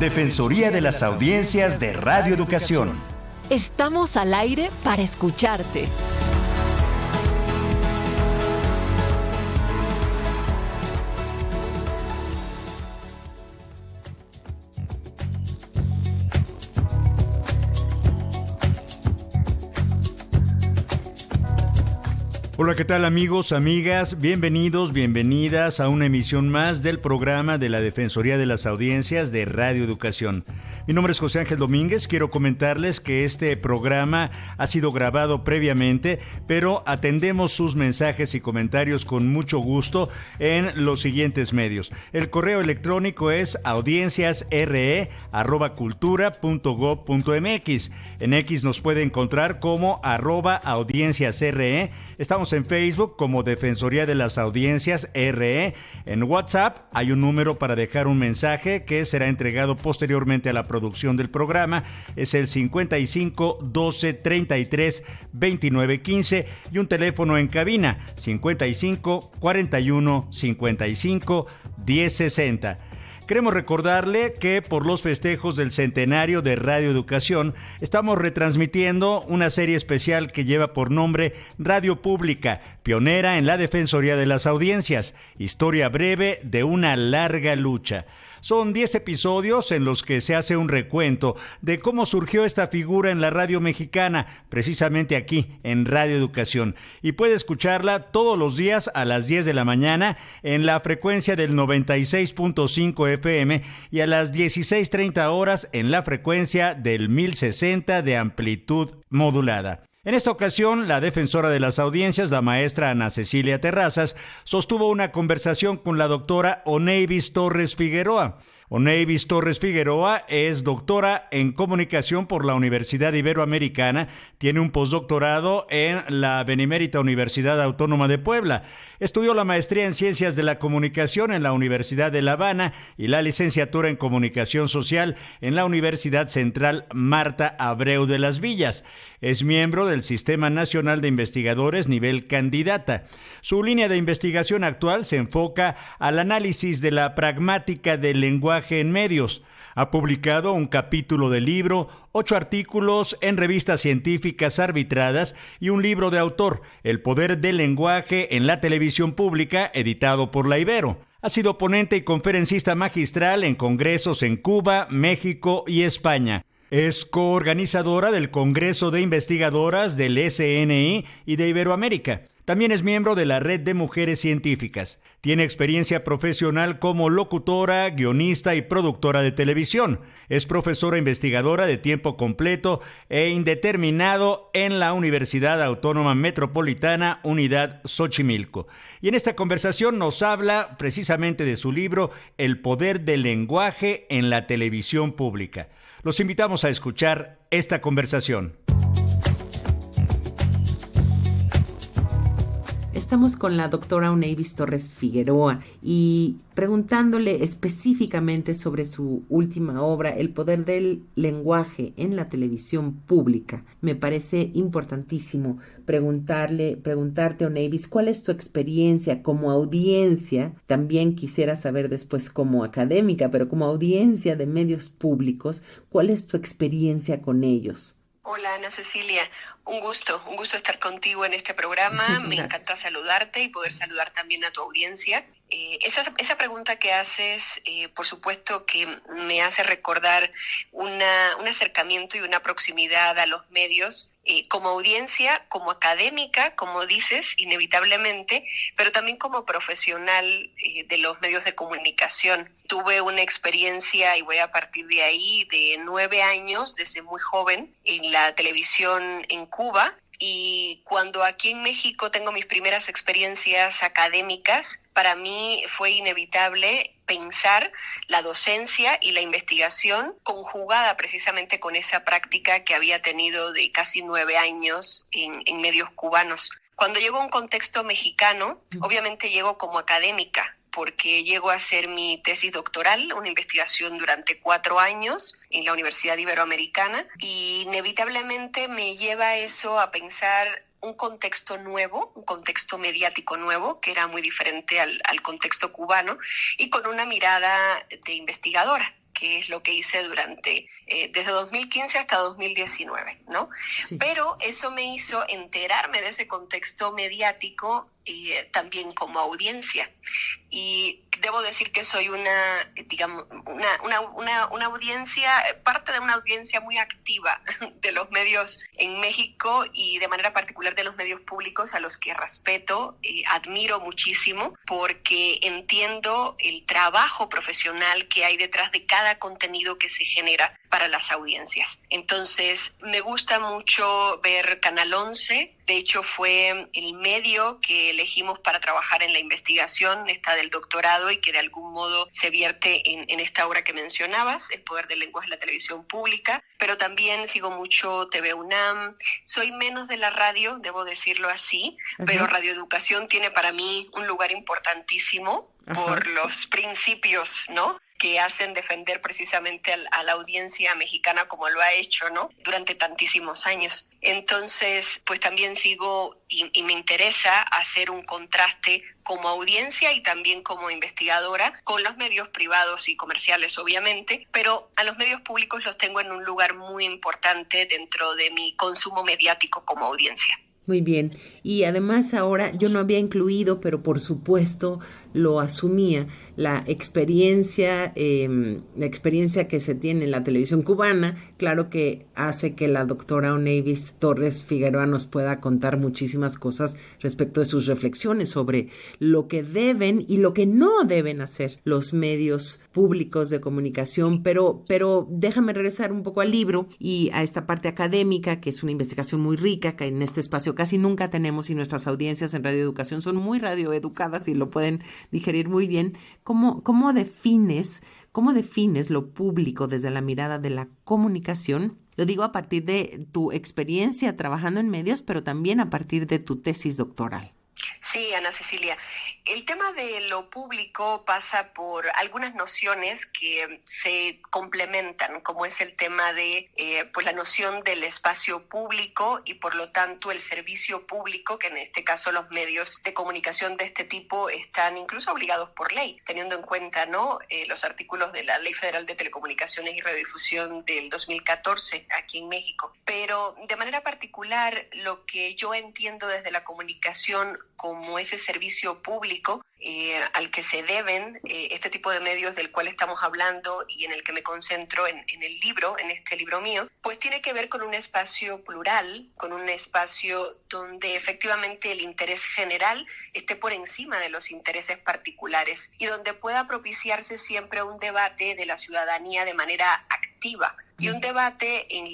Defensoría de las Audiencias de Radio Educación. Estamos al aire para escucharte. Hola, ¿qué tal amigos, amigas? Bienvenidos, bienvenidas a una emisión más del programa de la Defensoría de las Audiencias de Radio Educación. Mi nombre es José Ángel Domínguez. Quiero comentarles que este programa ha sido grabado previamente, pero atendemos sus mensajes y comentarios con mucho gusto en los siguientes medios. El correo electrónico es audienciasre@cultura.gov.mx. En X nos puede encontrar como @audienciasre. Estamos en Facebook como Defensoría de las Audiencias RE. En WhatsApp hay un número para dejar un mensaje que será entregado posteriormente a la producción del programa. Es el 55 12 33 29 15 y un teléfono en cabina 55 41 55 10 60. Queremos recordarle que por los festejos del centenario de Radio Educación estamos retransmitiendo una serie especial que lleva por nombre Radio Pública, pionera en la Defensoría de las Audiencias, historia breve de una larga lucha. Son 10 episodios en los que se hace un recuento de cómo surgió esta figura en la radio mexicana, precisamente aquí en Radio Educación. Y puede escucharla todos los días a las 10 de la mañana en la frecuencia del 96.5 FM y a las 16:30 horas en la frecuencia del 1060 de amplitud modulada. En esta ocasión, la defensora de las audiencias, la maestra Ana Cecilia Terrazas, sostuvo una conversación con la doctora Oneivis Torres Figueroa. Oneivis Torres Figueroa es doctora en comunicación por la Universidad Iberoamericana, tiene un postdoctorado en la Benemérita Universidad Autónoma de Puebla. Estudió la maestría en Ciencias de la Comunicación en la Universidad de La Habana y la licenciatura en Comunicación Social en la Universidad Central Marta Abreu de las Villas. Es miembro del Sistema Nacional de Investigadores nivel candidata. Su línea de investigación actual se enfoca al análisis de la pragmática del lenguaje en medios. Ha publicado un capítulo de libro, 8 artículos en revistas científicas arbitradas y un libro de autor, El poder del lenguaje en la televisión pública, editado por la Ibero. Ha sido ponente y conferencista magistral en congresos en Cuba, México y España. Es coorganizadora del Congreso de Investigadoras del SNI y de Iberoamérica. También es miembro de la Red de Mujeres Científicas. Tiene experiencia profesional como locutora, guionista y productora de televisión. Es profesora investigadora de tiempo completo e indeterminado en la Universidad Autónoma Metropolitana, Unidad Xochimilco. Y en esta conversación nos habla precisamente de su libro El poder del lenguaje en la televisión pública. Los invitamos a escuchar esta conversación. Estamos con la doctora Oneivis Torres Figueroa y preguntándole específicamente sobre su última obra, El poder del lenguaje en la televisión pública. Me parece importantísimo preguntarte, Oneivis, ¿cuál es tu experiencia como audiencia? También quisiera saber después como académica, pero como audiencia de medios públicos, ¿cuál es tu experiencia con ellos? Hola Ana Cecilia, un gusto estar contigo en este programa. Me encanta saludarte y poder saludar también a tu audiencia. Esa pregunta que haces, por supuesto que me hace recordar un acercamiento y una proximidad a los medios como audiencia, como académica, como dices, inevitablemente, pero también como profesional de los medios de comunicación. Tuve una experiencia, y voy a partir de ahí, de 9 años, desde muy joven, en la televisión en Cuba. Y cuando aquí en México tengo mis primeras experiencias académicas, para mí fue inevitable pensar la docencia y la investigación conjugada precisamente con esa práctica que había tenido de casi 9 años en medios cubanos. Cuando llego a un contexto mexicano, obviamente llego como académica, porque llego a hacer mi tesis doctoral, una investigación durante 4 años en la Universidad Iberoamericana, y inevitablemente me lleva eso a pensar un contexto nuevo, un contexto mediático nuevo, que era muy diferente al contexto cubano, y con una mirada de investigadora, que es lo que hice durante, desde 2015 hasta 2019, ¿no? Sí. Pero eso me hizo enterarme de ese contexto mediático también como audiencia. Y debo decir que soy una audiencia, parte de una audiencia muy activa de los medios en México y de manera particular de los medios públicos a los que respeto, admiro muchísimo porque entiendo el trabajo profesional que hay detrás de cada contenido que se genera para las audiencias. Entonces, me gusta mucho ver Canal 11. De hecho, fue el medio que elegimos para trabajar en la investigación esta del doctorado y que de algún modo se vierte en esta obra que mencionabas, El poder del lenguaje en la televisión pública, pero también sigo mucho TV UNAM. Soy menos de la radio, debo decirlo así, pero Radio Educación tiene para mí un lugar importantísimo por los principios, ¿no?, que hacen defender precisamente a la audiencia mexicana como lo ha hecho, ¿no?, durante tantísimos años. Entonces, pues también sigo y me interesa hacer un contraste como audiencia y también como investigadora con los medios privados y comerciales, obviamente, pero a los medios públicos los tengo en un lugar muy importante dentro de mi consumo mediático como audiencia. Muy bien. Y además ahora yo no había incluido, pero por supuesto lo asumía, la experiencia que se tiene en la televisión cubana, claro que hace que la doctora Onevis Torres Figueroa nos pueda contar muchísimas cosas respecto de sus reflexiones sobre lo que deben y lo que no deben hacer los medios públicos de comunicación, pero déjame regresar un poco al libro y a esta parte académica, que es una investigación muy rica, que en este espacio casi nunca tenemos y nuestras audiencias en Radio Educación son muy radioeducadas y lo pueden digerir muy bien. ¿Cómo defines lo público desde la mirada de la comunicación? Lo digo a partir de tu experiencia trabajando en medios, pero también a partir de tu tesis doctoral. Sí, Ana Cecilia. El tema de lo público pasa por algunas nociones que se complementan, como es el tema de pues la noción del espacio público y por lo tanto el servicio público, que en este caso los medios de comunicación de este tipo están incluso obligados por ley, teniendo en cuenta, ¿no?, los artículos de la Ley Federal de Telecomunicaciones y Radiodifusión del 2014 aquí en México. Pero de manera particular, lo que yo entiendo desde la comunicación como ese servicio público al que se deben este tipo de medios del cual estamos hablando y en el que me concentro en el libro, en este libro mío, pues tiene que ver con un espacio plural, con un espacio donde efectivamente el interés general esté por encima de los intereses particulares y donde pueda propiciarse siempre un debate de la ciudadanía de manera activa. Y un debate en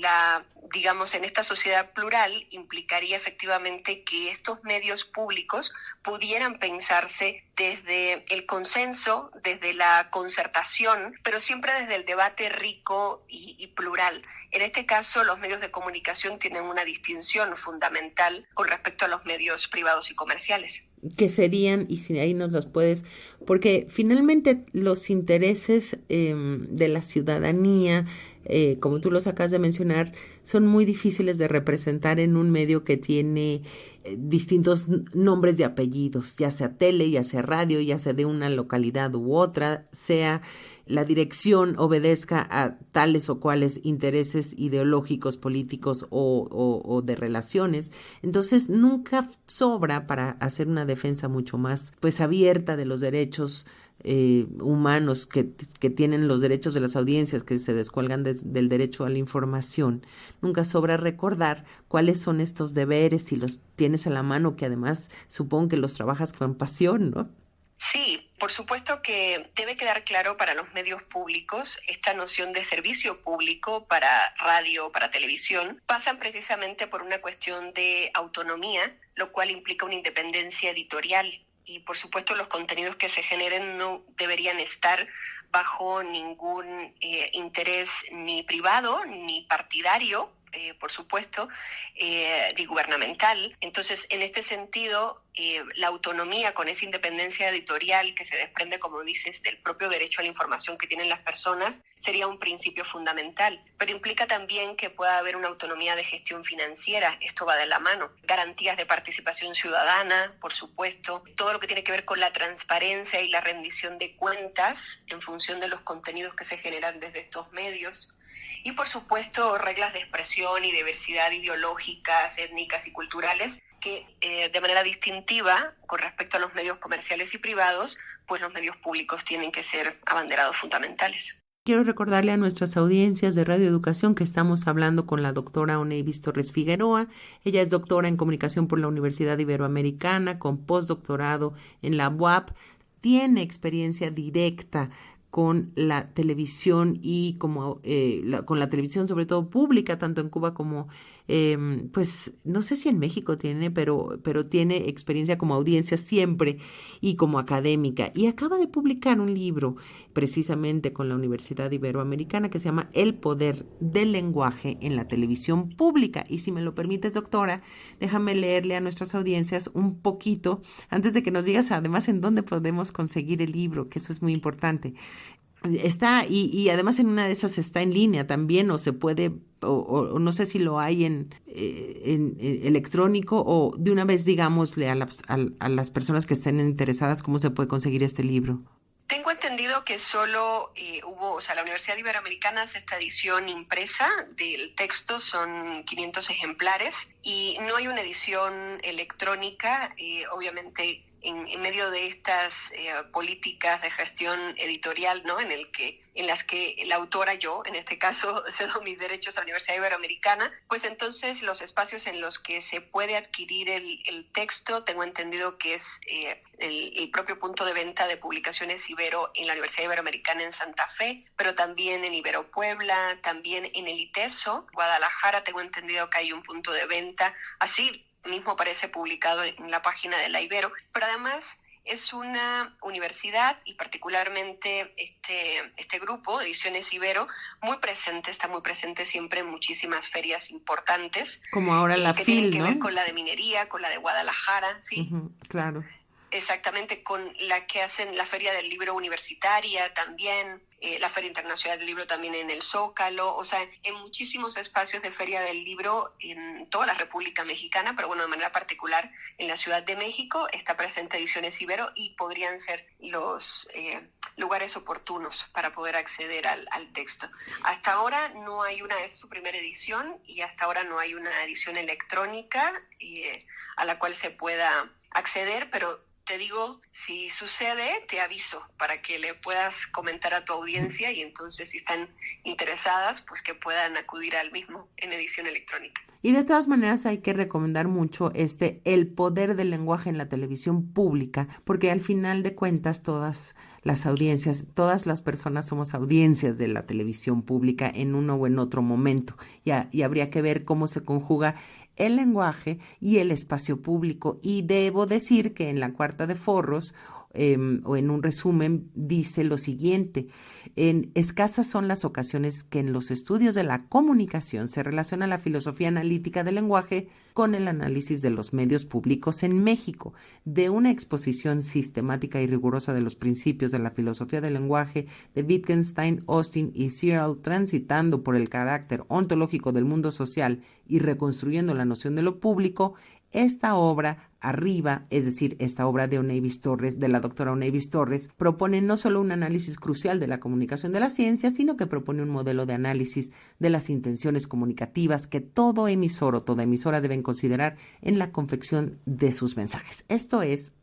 esta sociedad plural implicaría efectivamente que estos medios públicos pudieran pensarse desde el consenso, desde la concertación, pero siempre desde el debate rico y plural. En este caso, los medios de comunicación tienen una distinción fundamental con respecto a los medios privados y comerciales. ¿Qué serían? Y si ahí nos los puedes, porque finalmente los intereses de la ciudadanía, como tú los acabas de mencionar, son muy difíciles de representar en un medio que tiene distintos nombres y apellidos, ya sea tele, ya sea radio, ya sea de una localidad u otra, sea la dirección obedezca a tales o cuales intereses ideológicos, políticos o de relaciones. Entonces nunca sobra para hacer una defensa mucho más pues abierta de los derechos humanos que tienen los derechos de las audiencias que se descuelgan del derecho a la información. Nunca sobra recordar cuáles son estos deberes si los tienes a la mano, que además supongo que los trabajas con pasión, ¿no? Sí, por supuesto que debe quedar claro para los medios públicos esta noción de servicio público para radio, para televisión, pasan precisamente por una cuestión de autonomía, lo cual implica una independencia editorial. Y por supuesto los contenidos que se generen no deberían estar bajo ningún interés ni privado ni partidario, por supuesto, ni gubernamental. Entonces, en este sentido, la autonomía con esa independencia editorial que se desprende, como dices, del propio derecho a la información que tienen las personas, sería un principio fundamental. Pero implica también que pueda haber una autonomía de gestión financiera. Esto va de la mano. Garantías de participación ciudadana, por supuesto. Todo lo que tiene que ver con la transparencia y la rendición de cuentas en función de los contenidos que se generan desde estos medios. Y, por supuesto, reglas de expresión y diversidad ideológicas, étnicas y culturales que de manera distintiva con respecto a los medios comerciales y privados, pues los medios públicos tienen que ser abanderados fundamentales. Quiero recordarle a nuestras audiencias de Radio Educación que estamos hablando con la doctora Onevis Torres Figueroa. Ella es doctora en comunicación por la Universidad Iberoamericana, con postdoctorado en la UAP. Tiene experiencia directa con la televisión y con la televisión sobre todo pública, tanto en Cuba como, pues no sé si en México tiene, pero tiene experiencia como audiencia siempre y como académica. Y acaba de publicar un libro precisamente con la Universidad Iberoamericana que se llama El poder del lenguaje en la televisión pública. Y si me lo permites, doctora, déjame leerle a nuestras audiencias un poquito antes de que nos digas además en dónde podemos conseguir el libro, que eso es muy importante. Está, y además en una de esas está en línea también, o se puede, o no sé si lo hay en electrónico, o de una vez digámosle a las personas que estén interesadas cómo se puede conseguir este libro. Tengo entendido que solo la Universidad Iberoamericana hace esta edición impresa del texto, son 500 ejemplares, y no hay una edición electrónica, obviamente. En medio de estas políticas de gestión editorial, ¿no? En las que la autora, yo, en este caso, cedo mis derechos a la Universidad Iberoamericana, pues entonces los espacios en los que se puede adquirir el texto, tengo entendido que es el propio punto de venta de publicaciones Ibero en la Universidad Iberoamericana en Santa Fe, pero también en Ibero Puebla, también en el ITESO, Guadalajara, tengo entendido que hay un punto de venta, así mismo aparece publicado en la página de la Ibero, pero además es una universidad y particularmente este grupo, Ediciones Ibero, está muy presente siempre en muchísimas ferias importantes. Como ahora la que FIL, tienen que ¿no? ver con la de minería, con la de Guadalajara, sí. Uh-huh, claro. Exactamente, con la que hacen la Feria del Libro Universitaria también, la Feria Internacional del Libro también en el Zócalo, o sea, en muchísimos espacios de Feria del Libro en toda la República Mexicana, pero bueno, de manera particular en la Ciudad de México está presente Ediciones Ibero y podrían ser los lugares oportunos para poder acceder al texto. Hasta ahora no hay es su primera edición y hasta ahora no hay una edición electrónica a la cual se pueda acceder, pero te digo, si sucede, te aviso para que le puedas comentar a tu audiencia y entonces si están interesadas, pues que puedan acudir al mismo en edición electrónica. Y de todas maneras hay que recomendar mucho El poder del lenguaje en la televisión pública, porque al final de cuentas todas las audiencias, todas las personas somos audiencias de la televisión pública en uno o en otro momento, y habría que ver cómo se conjuga el lenguaje y el espacio público. Y debo decir que en la Cuarta de Forros, o en un resumen, dice lo siguiente: escasas son las ocasiones que en los estudios de la comunicación se relaciona la filosofía analítica del lenguaje con el análisis de los medios públicos en México. De una exposición sistemática y rigurosa de los principios de la filosofía del lenguaje de Wittgenstein, Austin y Searle, transitando por el carácter ontológico del mundo social y reconstruyendo la noción de lo público, esta obra arriba, es decir, esta obra de Onevis Torres, de la doctora Onevis Torres, propone no solo un análisis crucial de la comunicación de la ciencia, sino que propone un modelo de análisis de las intenciones comunicativas que todo emisor o toda emisora deben considerar en la confección de sus mensajes. Esto es,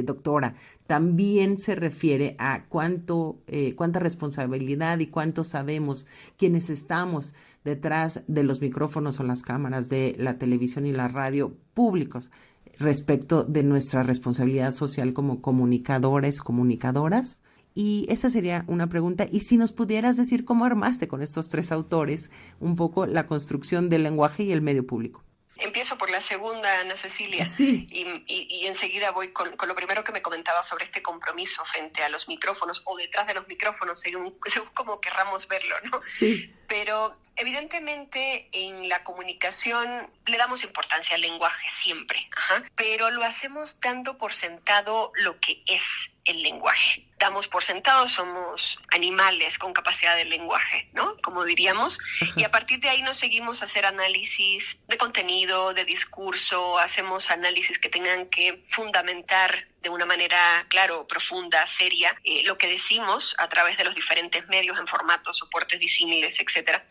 doctora, también se refiere a cuánta responsabilidad y cuánto sabemos quienes estamos detrás de los micrófonos o las cámaras de la televisión y la radio públicos respecto de nuestra responsabilidad social como comunicadores, comunicadoras. Y esa sería una pregunta. Y si nos pudieras decir cómo armaste con estos tres autores un poco la construcción del lenguaje y el medio público. Empiezo por la segunda, Ana Cecilia, sí. y enseguida voy con lo primero que me comentaba sobre este compromiso frente a los micrófonos o detrás de los micrófonos, según como querramos verlo, ¿no? Sí. Pero evidentemente en la comunicación le damos importancia al lenguaje siempre, pero lo hacemos dando por sentado lo que es el lenguaje. Damos por sentado, somos animales con capacidad de lenguaje, ¿no? Como diríamos, y a partir de ahí nos seguimos a hacer análisis de contenido, de discurso, hacemos análisis que tengan que fundamentar de una manera, claro, profunda, seria, lo que decimos a través de los diferentes medios en formatos, soportes disímiles, etcétera.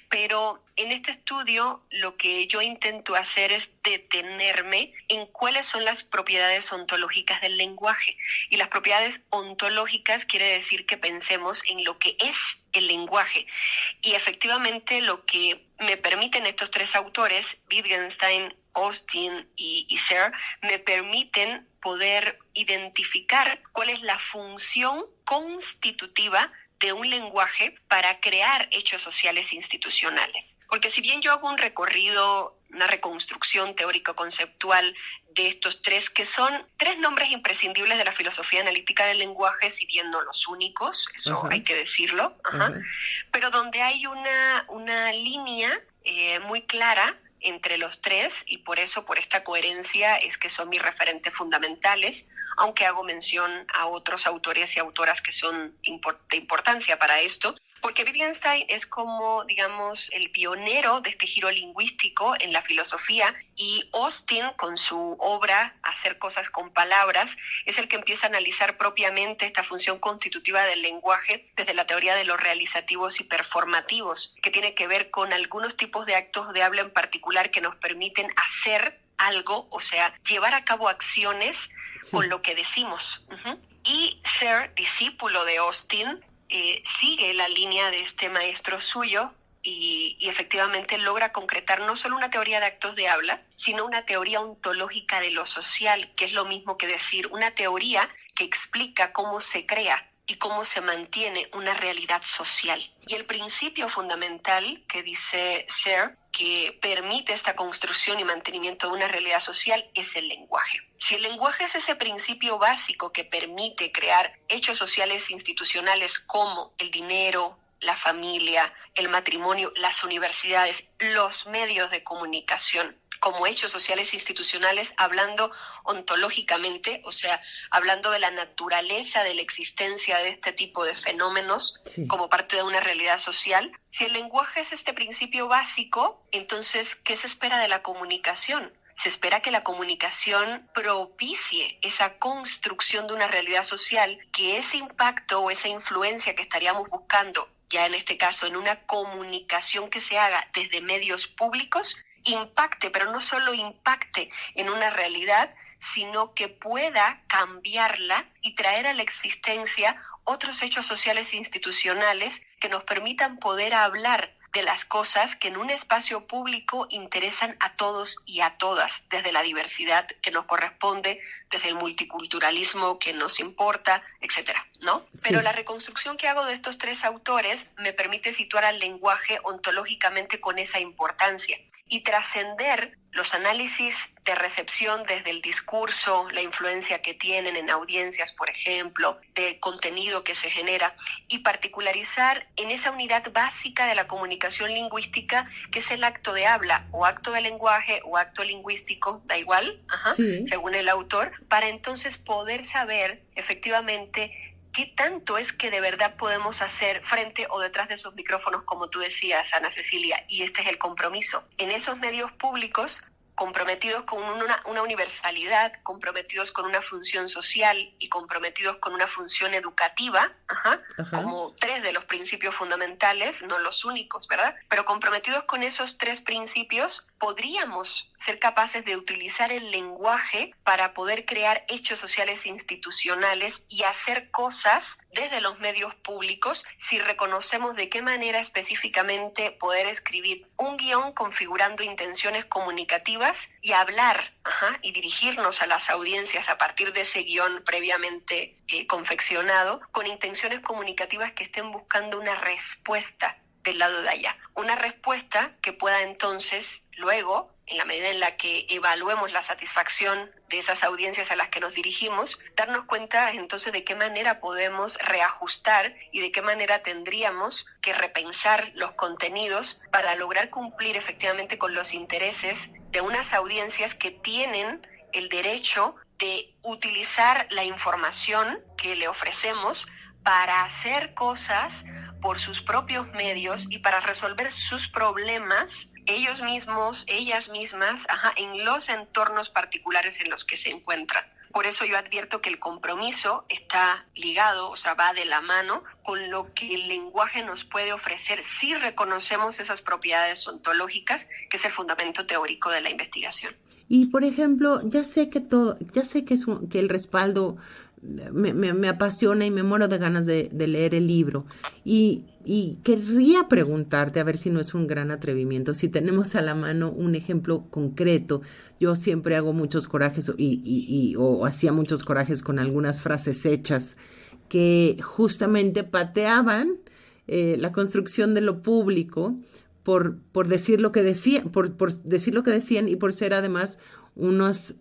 Pero en este estudio lo que yo intento hacer es detenerme en cuáles son las propiedades ontológicas del lenguaje. Y las propiedades ontológicas quiere decir que pensemos en lo que es el lenguaje. Y efectivamente lo que me permiten estos tres autores, Wittgenstein, Austin y Serre, me permiten poder identificar cuál es la función constitutiva de un lenguaje para crear hechos sociales institucionales. Porque si bien yo hago un recorrido, una reconstrucción teórico-conceptual de estos tres, que son tres nombres imprescindibles de la filosofía analítica del lenguaje, si bien no los únicos, eso hay que decirlo, pero donde hay una línea muy clara entre los tres, y por eso, por esta coherencia, es que son mis referentes fundamentales, aunque hago mención a otros autores y autoras que son de importancia para esto, porque Wittgenstein es como, digamos, el pionero de este giro lingüístico en la filosofía, y Austin, con su obra Hacer cosas con palabras, es el que empieza a analizar propiamente esta función constitutiva del lenguaje desde la teoría de los realizativos y performativos, que tiene que ver con algunos tipos de actos de habla en particular que nos permiten hacer algo, o sea, llevar a cabo acciones con lo que decimos. Y Serre, discípulo de Austin, sigue la línea de este maestro suyo y efectivamente logra concretar no solo una teoría de actos de habla, sino una teoría ontológica de lo social, que es lo mismo que decir una teoría que explica cómo se crea y cómo se mantiene una realidad social. Y el principio fundamental que dice Serre, que permite esta construcción y mantenimiento de una realidad social, es el lenguaje. Si el lenguaje es ese principio básico que permite crear hechos sociales institucionales como el dinero, la familia, el matrimonio, las universidades, los medios de comunicación, como hechos sociales institucionales, hablando ontológicamente, o sea, hablando de la naturaleza de la existencia de este tipo de fenómenos como parte de una realidad social. Si el lenguaje es este principio básico, entonces, ¿qué se espera de la comunicación? Se espera que la comunicación propicie esa construcción de una realidad social, que ese impacto o esa influencia que estaríamos buscando, ya en este caso en una comunicación que se haga desde medios públicos, impacte, pero no solo impacte en una realidad, sino que pueda cambiarla y traer a la existencia otros hechos sociales institucionales que nos permitan poder hablar de las cosas que en un espacio público interesan a todos y a todas, desde la diversidad que nos corresponde, desde el multiculturalismo que nos importa, etcétera, ¿no? Pero la reconstrucción que hago de estos tres autores me permite situar al lenguaje ontológicamente con esa importancia y trascender los análisis de recepción desde el discurso, la influencia que tienen en audiencias, por ejemplo, de contenido que se genera, y particularizar en esa unidad básica de la comunicación lingüística, que es el acto de habla, o acto de lenguaje, o acto lingüístico, da igual, según el autor, para entonces poder saber efectivamente qué tanto es que de verdad podemos hacer frente o detrás de esos micrófonos, como tú decías, Ana Cecilia, y este es el compromiso. En esos medios públicos, comprometidos con una universalidad, comprometidos con una función social y comprometidos con una función educativa, como tres de los principios fundamentales, no los únicos, ¿verdad? Pero comprometidos con esos tres principios, podríamos ser capaces de utilizar el lenguaje para poder crear hechos sociales institucionales y hacer cosas desde los medios públicos si reconocemos de qué manera específicamente poder escribir un guión configurando intenciones comunicativas y hablar y dirigirnos a las audiencias a partir de ese guión previamente confeccionado con intenciones comunicativas que estén buscando una respuesta del lado de allá. Una respuesta que pueda entonces luego en la medida en la que evaluemos la satisfacción de esas audiencias a las que nos dirigimos, darnos cuenta entonces de qué manera podemos reajustar y de qué manera tendríamos que repensar los contenidos para lograr cumplir efectivamente con los intereses de unas audiencias que tienen el derecho de utilizar la información que le ofrecemos para hacer cosas por sus propios medios y para resolver sus problemas ellos mismos, ellas mismas, en los entornos particulares en los que se encuentran. Por eso yo advierto que el compromiso está ligado, o sea, va de la mano con lo que el lenguaje nos puede ofrecer si reconocemos esas propiedades ontológicas, que es el fundamento teórico de la investigación. Y, por ejemplo, ya sé que que el respaldo me apasiona y me muero de ganas de leer el libro. Y querría preguntarte, a ver si no es un gran atrevimiento, si tenemos a la mano un ejemplo concreto. Yo siempre hago muchos corajes o hacía muchos corajes con algunas frases hechas que justamente pateaban la construcción de lo público por decir lo que decían, por decir lo que decían y por ser además unos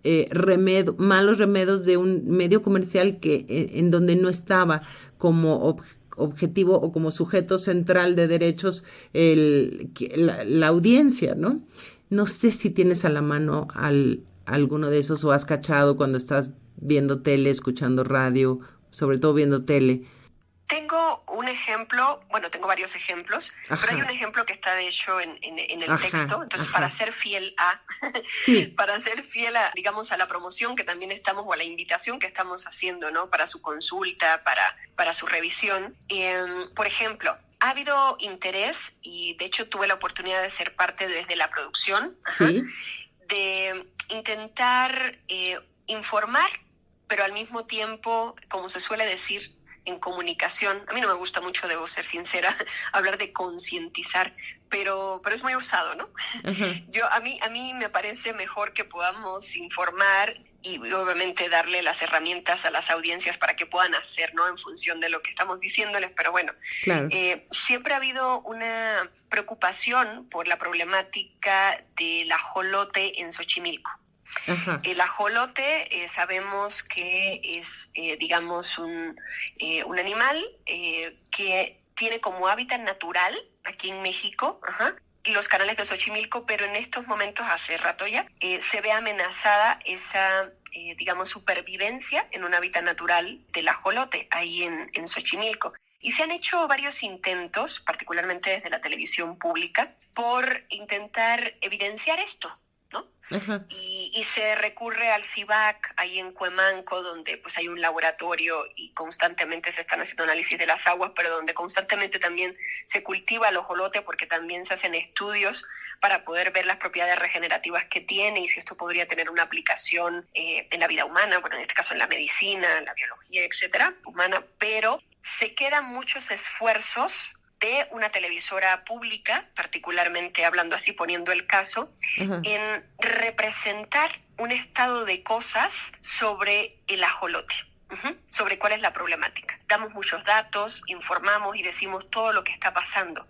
malos remedios de un medio comercial que en donde no estaba como objetivo o como sujeto central de derechos la audiencia, ¿no? No sé si tienes a la mano alguno de esos o has cachado cuando estás viendo tele, escuchando radio, sobre todo viendo tele. Tengo un ejemplo, tengo varios ejemplos, pero hay un ejemplo que está de hecho en el texto. Entonces, para ser fiel digamos, a la promoción que también estamos, o a la invitación que estamos haciendo, ¿no? Para su consulta, para su revisión. Por ejemplo, ha habido interés, y de hecho tuve la oportunidad de ser parte desde la producción, de intentar informar, pero al mismo tiempo, como se suele decir, en comunicación, a mí no me gusta mucho, debo ser sincera, hablar de concientizar, pero es muy usado, ¿no? A mí me parece mejor que podamos informar y obviamente darle las herramientas a las audiencias para que puedan hacer, ¿no? En función de lo que estamos diciéndoles, pero bueno, claro. Siempre ha habido una preocupación por la problemática del ajolote en Xochimilco. El ajolote sabemos que es, digamos, un animal que tiene como hábitat natural aquí en México, los canales de Xochimilco, pero en estos momentos, hace rato ya, se ve amenazada esa, digamos, supervivencia en un hábitat natural del ajolote ahí en Xochimilco. Y se han hecho varios intentos, particularmente desde la televisión pública, por intentar evidenciar esto, ¿no? Y se recurre al CIVAC ahí en Cuemanco, donde pues hay un laboratorio y constantemente se están haciendo análisis de las aguas, pero donde constantemente también se cultiva el ajolote, porque también se hacen estudios para poder ver las propiedades regenerativas que tiene y si esto podría tener una aplicación en la vida humana, bueno, en este caso en la medicina, en la biología, etcétera, humana, pero se quedan muchos esfuerzos de una televisora pública, particularmente hablando así, poniendo el caso, en representar un estado de cosas sobre el ajolote, sobre cuál es la problemática. Damos muchos datos, informamos y decimos todo lo que está pasando,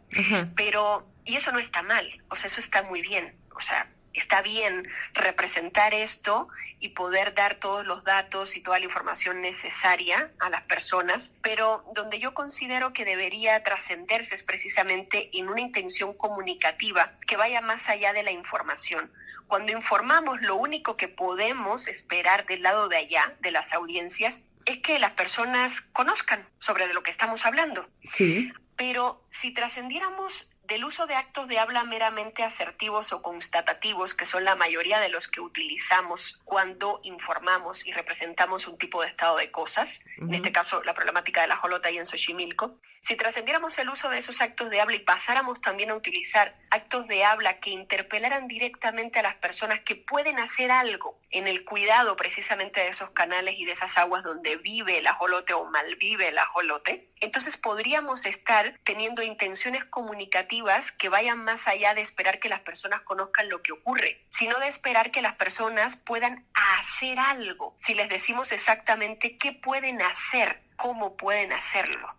pero, y eso no está mal, o sea, eso está muy bien, o sea, está bien representar esto y poder dar todos los datos y toda la información necesaria a las personas, pero donde yo considero que debería trascenderse es precisamente en una intención comunicativa que vaya más allá de la información. Cuando informamos, lo único que podemos esperar del lado de allá, de las audiencias, es que las personas conozcan sobre de lo que estamos hablando. Sí. Pero si trascendiéramos del uso de actos de habla meramente asertivos o constatativos, que son la mayoría de los que utilizamos cuando informamos y representamos un tipo de estado de cosas, en este caso la problemática de la ajolota y en Xochimilco, si trascendiéramos el uso de esos actos de habla y pasáramos también a utilizar actos de habla que interpelaran directamente a las personas que pueden hacer algo en el cuidado precisamente de esos canales y de esas aguas donde vive el ajolote o malvive el ajolote, entonces podríamos estar teniendo intenciones comunicativas que vayan más allá de esperar que las personas conozcan lo que ocurre, sino de esperar que las personas puedan hacer algo. Si les decimos exactamente qué pueden hacer, cómo pueden hacerlo.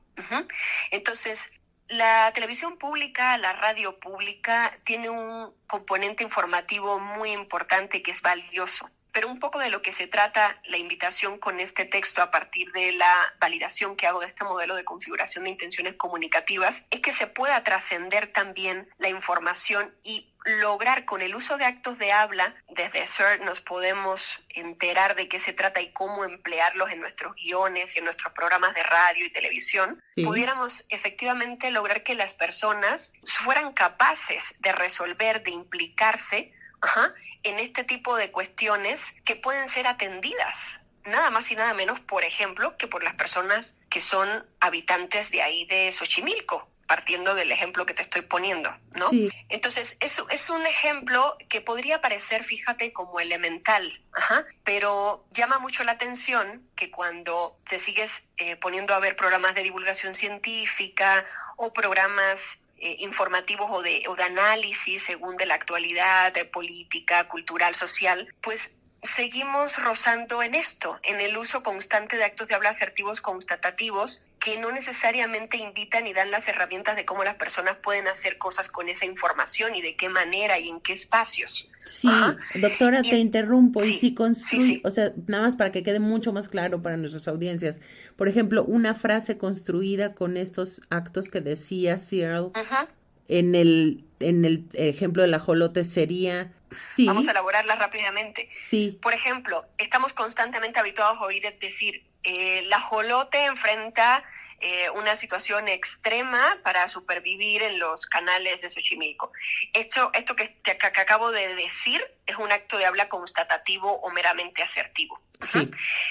Entonces, La televisión pública, la radio pública, tiene un componente informativo muy importante que es valioso. Pero un poco de lo que se trata la invitación con este texto a partir de la validación que hago de este modelo de configuración de intenciones comunicativas es que se pueda trascender también la información y lograr con el uso de actos de habla, desde CERT nos podemos enterar de qué se trata y cómo emplearlos en nuestros guiones y en nuestros programas de radio y televisión, pudiéramos efectivamente lograr que las personas fueran capaces de resolver, de implicarse en este tipo de cuestiones que pueden ser atendidas, nada más y nada menos, por ejemplo, que por las personas que son habitantes de ahí de Xochimilco, partiendo del ejemplo que te estoy poniendo, ¿no? Sí. Entonces, eso es un ejemplo que podría parecer, fíjate, como elemental, pero llama mucho la atención que cuando te sigues poniendo a ver programas de divulgación científica o programas informativos o de análisis según de la actualidad política, cultural, social, pues seguimos rozando en esto, en el uso constante de actos de habla asertivos constatativos que no necesariamente invitan y dan las herramientas de cómo las personas pueden hacer cosas con esa información y de qué manera y en qué espacios. Sí, doctora, te interrumpo. Y si construye, o sea, nada más para que quede mucho más claro para nuestras audiencias, por ejemplo, una frase construida con estos actos que decía Searle, en el ejemplo del ajolote sería... Sí. Vamos a elaborarla rápidamente. Sí. Por ejemplo, estamos constantemente habituados a oír decir, el ajolote enfrenta una situación extrema para supervivir en los canales de Xochimilco. Esto que acabo de decir es un acto de habla constatativo o meramente asertivo. Sí.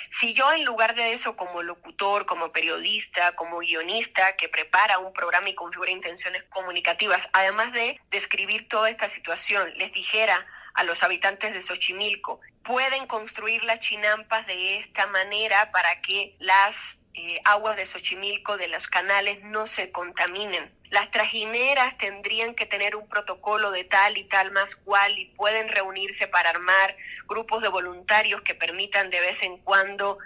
Si yo, en lugar de eso, como locutor, como periodista, como guionista que prepara un programa y configura intenciones comunicativas, además de describir toda esta situación, les dijera a los habitantes de Xochimilco, pueden construir las chinampas de esta manera para que las aguas de Xochimilco, de los canales, no se contaminen. Las trajineras tendrían que tener un protocolo de tal y tal más cual y pueden reunirse para armar grupos de voluntarios que permitan de vez en cuando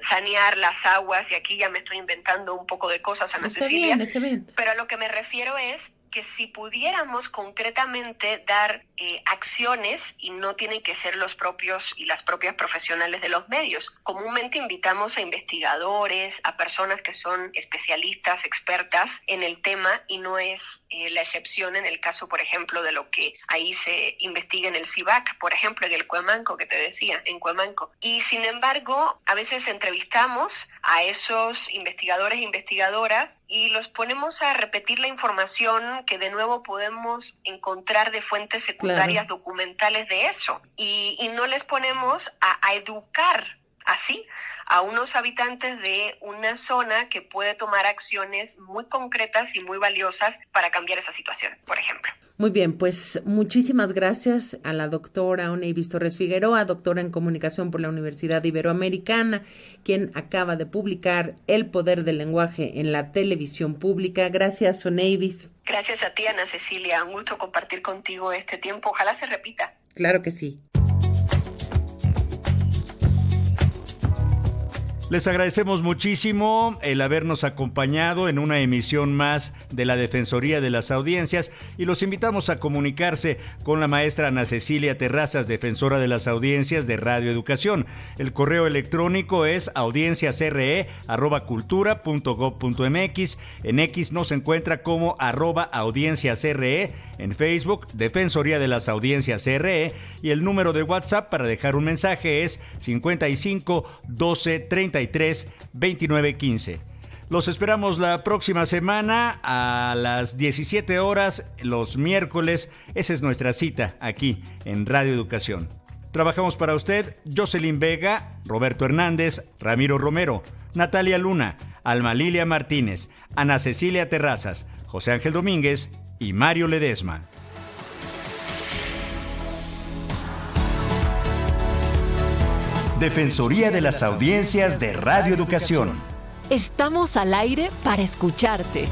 sanear las aguas, y aquí ya me estoy inventando un poco de cosas, Ana Cecilia. Está bien. Pero a lo que me refiero es que si pudiéramos concretamente dar acciones, y no tienen que ser los propios y las propias profesionales de los medios, comúnmente invitamos a investigadores, a personas que son especialistas, expertas en el tema, y no es la excepción en el caso, por ejemplo, de lo que ahí se investiga en el CIVAC, por ejemplo, en el Cuemanco, que te decía, en Cuemanco. Y sin embargo, a veces entrevistamos a esos investigadores e investigadoras y los ponemos a repetir la información que de nuevo podemos encontrar de fuentes secundarias documentales de eso. Y no les ponemos a educar así a unos habitantes de una zona que puede tomar acciones muy concretas y muy valiosas para cambiar esa situación, por ejemplo. Muy bien, pues muchísimas gracias a la doctora Oneibis Torres Figueroa, doctora en comunicación por la Universidad Iberoamericana, quien acaba de publicar El poder del lenguaje en la televisión pública. Gracias, Oneibis. Gracias a ti, Ana Cecilia. Un gusto compartir contigo este tiempo. Ojalá se repita. Claro que sí. Les agradecemos muchísimo el habernos acompañado en una emisión más de la Defensoría de las Audiencias, y los invitamos a comunicarse con la maestra Ana Cecilia Terrazas, defensora de las audiencias de Radio Educación. El correo electrónico es audienciasre@cultura.gov.mx. En X nos encuentra como @audienciasre. En Facebook, Defensoría de las Audiencias RE, y el número de WhatsApp para dejar un mensaje es 55 12 33 29 15. Los esperamos la próxima semana a las 17 horas, los miércoles. Esa es nuestra cita aquí en Radio Educación. Trabajamos para usted Jocelyn Vega, Roberto Hernández, Ramiro Romero, Natalia Luna, Alma Lilia Martínez, Ana Cecilia Terrazas, José Ángel Domínguez y Mario Ledesma. Defensoría de las Audiencias de Radio Educación. Estamos al aire para escucharte.